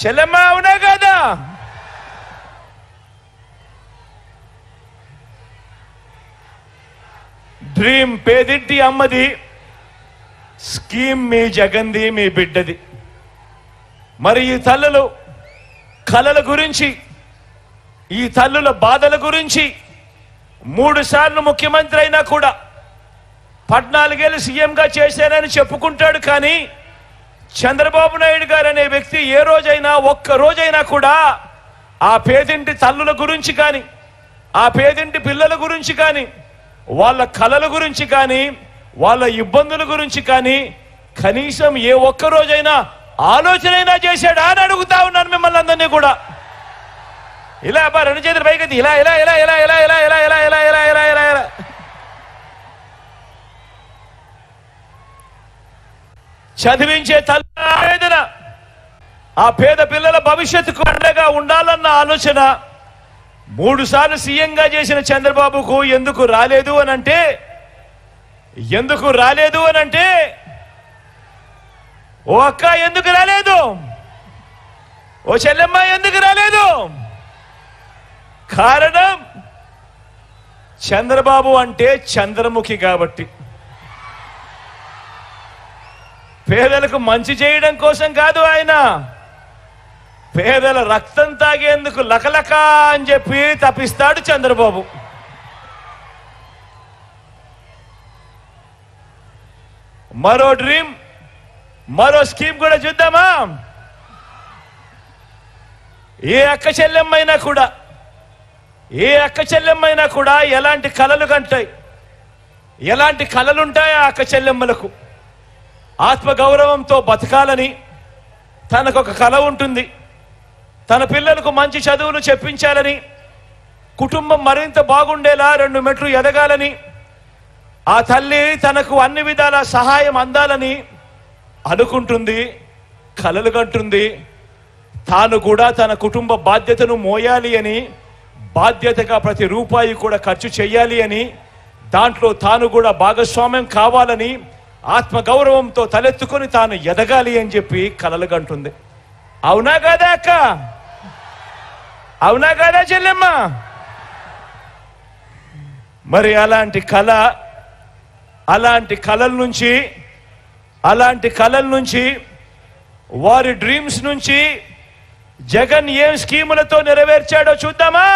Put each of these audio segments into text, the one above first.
చెల్లెమ్మ అవునా కదా? డ్రీమ్ పేదింటి అమ్మది, స్కీమ్ మీ జగన్ది, మీ బిడ్డది. మరి ఈ తల్లులు కలల గురించి, ఈ తల్లుల బాధల గురించి 3 సార్లు ముఖ్యమంత్రి అయినా కూడా 14 ఏళ్ళు సీఎంగా చేశానని చెప్పుకుంటాడు. కానీ చంద్రబాబు నాయుడు గారు అనే వ్యక్తి ఏ రోజైనా, ఒక్క రోజైనా కూడా ఆ పేదింటి తల్లుల గురించి కానీ, ఆ పేదింటి పిల్లల గురించి కానీ, వాళ్ళ కలల గురించి కానీ, వాళ్ళ ఇబ్బందుల గురించి కానీ కనీసం ఏ ఒక్క రోజైనా ఆలోచనైనా చేశాడా అని అడుగుతా ఉన్నాను మిమ్మల్ని అందరినీ కూడా. ఇలా అబ్బా 2 చేతులు పైకెత్తి ఇలా ఇలా ఇలా ఇలా ఇలా ఇలా ఇలా ఇలా ఇలా ఇలా ఇలా ఇలా ఇలా చదివించే తల్లి ఆవేదన, ఆ పేద పిల్లల భవిష్యత్తుకు అండగా ఉండాలన్న ఆలోచన 3 సార్లు సీఎంగా చేసిన చంద్రబాబుకు ఎందుకు రాలేదు అనంటే, ఓ అక్క ఎందుకు రాలేదు, ఓ చెల్లెమ్మ ఎందుకు రాలేదు? కారణం చంద్రబాబు అంటే చంద్రముఖి కాబట్టి. పేదలకు మంచి చేయడం కోసం కాదు ఆయన, పేదల రక్తం తాగేందుకు లకలక అని చెప్పి తప్పిస్తాడు చంద్రబాబు. మరో డ్రీమ్, మరో స్కీమ్ కూడా చూద్దామా? ఏ అక్క చెల్లెమ్మైనా కూడా ఎలాంటి కలలు కంటాయి, ఎలాంటి కలలుంటాయి ఆ అక్క చెల్లెమ్మలకు? ఆత్మగౌరవంతో బతకాలని తనకొక కల ఉంటుంది. తన పిల్లలకు మంచి చదువులు చెప్పించాలని, కుటుంబం మరింత బాగుండేలా 2 మెట్లు ఎదగాలని, ఆ తల్లి తనకు అన్ని విధాల సహాయం అందాలని అనుకుంటుంది, కలలు కంటుంది. తాను కూడా తన కుటుంబ బాధ్యతను మోయాలి అని, బాధ్యతగా ప్రతి రూపాయి కూడా ఖర్చు చేయాలి అని, దాంట్లో తాను కూడా భాగస్వామ్యం కావాలని, ఆత్మగౌరవంతో తలెత్తుకొని తాను ఎదగాలి అని చెప్పి కలలు కంటుంది. అవునా కాదా అక్క? అవునా కాదా చెల్లెమ్మ? మరి అలాంటి కలల నుంచి వారి డ్రీమ్స్ నుంచి జగన్ ఏం స్కీములతో నెరవేర్చాడో చూద్దామా?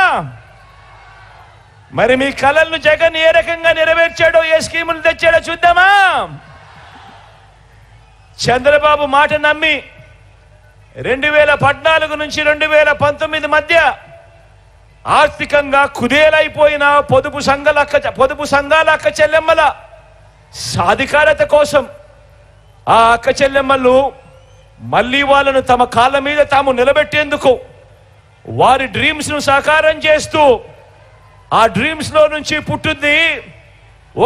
మరి మీ కలలను జగన్ ఏ రకంగా నెరవేర్చాడో, ఏ స్కీములు తెచ్చాడో చూద్దామా? చంద్రబాబు మాట నమ్మి 2014 నుంచి 2019 మధ్య ఆర్థికంగా కుదేలైపోయిన పొదుపు సంఘాల అక్క చెల్లెమ్మల సాధికారత కోసం ఆ అక్క చెల్లెమ్మలు మళ్ళీ వాళ్ళను తమ కాళ్ళ మీద తాము నిలబెట్టేందుకు వారి డ్రీమ్స్ ను సాకారం చేస్తూ, ఆ డ్రీమ్స్ లో నుంచి పుట్టింది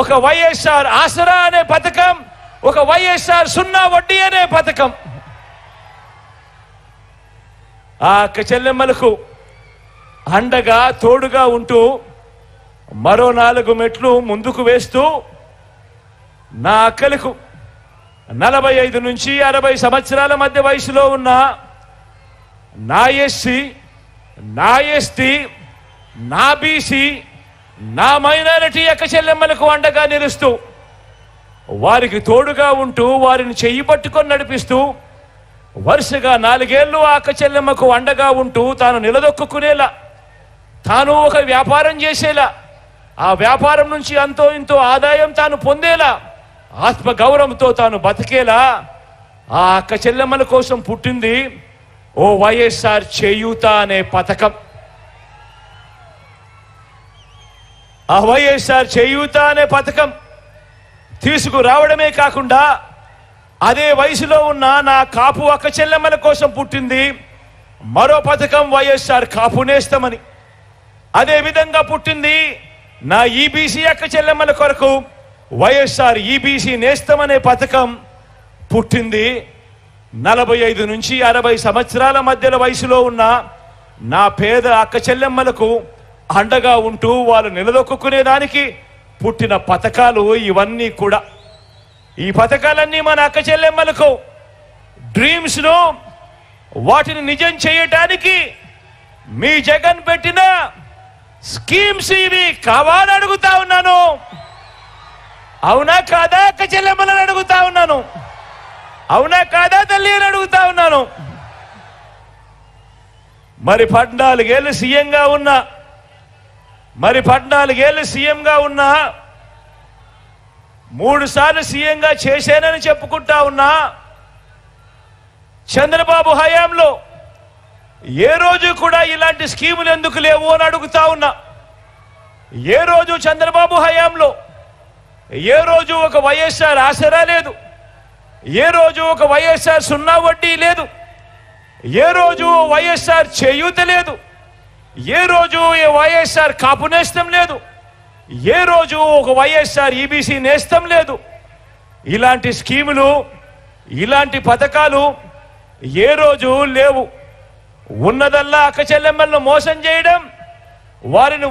ఒక వైఎస్ఆర్ ఆసరా అనే పథకం, ఒక వైఎస్ఆర్ 0 వడ్డీ అనే పథకం. ఆ అక్క చెల్లెమ్మలకు అండగా తోడుగా ఉంటూ మరో 4 మెట్లు ముందుకు వేస్తూ, నా అక్కలకు 45 నుంచి 60 సంవత్సరాల మధ్య వయసులో ఉన్న నా ఎస్సీ, నా ఎస్టీ, నా బీసీ, నా మైనారిటీ అక్క చెల్లెమ్మలకు అండగా నిలుస్తూ, వారికి తోడుగా ఉంటూ, వారిని చెయ్యి పట్టుకొని నడిపిస్తూ, వరుసగా 4 ఏళ్ళు ఆ అక్క చెల్లెమ్మకు అండగా ఉంటూ, తాను నిలదొక్కునేలా, తాను ఒక వ్యాపారం చేసేలా, ఆ వ్యాపారం నుంచి అంతో ఇంతో ఆదాయం తాను పొందేలా, ఆత్మగౌరవంతో తాను బతికేలా ఆ అక్క చెల్లెమ్మల కోసం పుట్టింది ఓ వైఎస్ఆర్ చేయూత అనే పథకం. ఆ వైఎస్ఆర్ చేయూత అనే పథకం తీసుకురావడమే కాకుండా, అదే వయసులో ఉన్న నా కాపు అక్క చెల్లెమ్మల కోసం పుట్టింది మరో పథకం, వైఎస్ఆర్ కాపు నేస్తమని. అదే విధంగా పుట్టింది నా ఈబీసీ అక్క చెల్లెమ్మల కొరకు వైఎస్ఆర్ ఈబీసీ నేస్తమనే పథకం పుట్టింది. 45 నుంచి 60 సంవత్సరాల మధ్యల వయసులో ఉన్న నా పేద అక్క చెల్లెమ్మలకు అండగా ఉంటూ వాళ్ళు నిలదొక్కునేదానికి పుట్టిన పథకాలు ఇవన్నీ కూడా. ఈ పథకాలన్నీ మన అక్క చెల్లెమ్మలకు డ్రీమ్స్ ను వాటిని నిజం చేయటానికి మీ జగన్ పెట్టిన స్కీమ్స్ ఇవి కావాలని అడుగుతా ఉన్నాను. అవునా కాదా అక్క చెల్లెమ్మలని అడుగుతా ఉన్నాను. అవునా కాదా తల్లి అని అడుగుతా ఉన్నాను. మరి 14 ఏళ్ళు సీఎంగా ఉన్నా, 3 సార్లు సీఎంగా చేశానని చెప్పుకుంటా ఉన్నా. చంద్రబాబు హయాంలో ఏ రోజు కూడా ఇలాంటి స్కీములు ఎందుకు లేవు అని అడుగుతా ఉన్నా. ఏ రోజు చంద్రబాబు హయాంలో ఏ రోజు ఒక వైఎస్ఆర్ ఆసరా లేదు, ఏ రోజు ఒక వైఎస్ఆర్ సున్నా వడ్డీ లేదు, ఏ రోజు వైఎస్ఆర్ చేయూత లేదు, ఏ రోజు వైఎస్ఆర్ కాపు నేస్తం లేదు, ఏ రోజు ఒక వైఎస్ఆర్ ఈబీసీ నేస్తం లేదు. ఇలాంటి స్కీములు, ఇలాంటి పథకాలు ఏ రోజు లేవు. ఉన్నదల్లా అక్క చెల్లెమ్మలను మోసం చేయడం, వారిని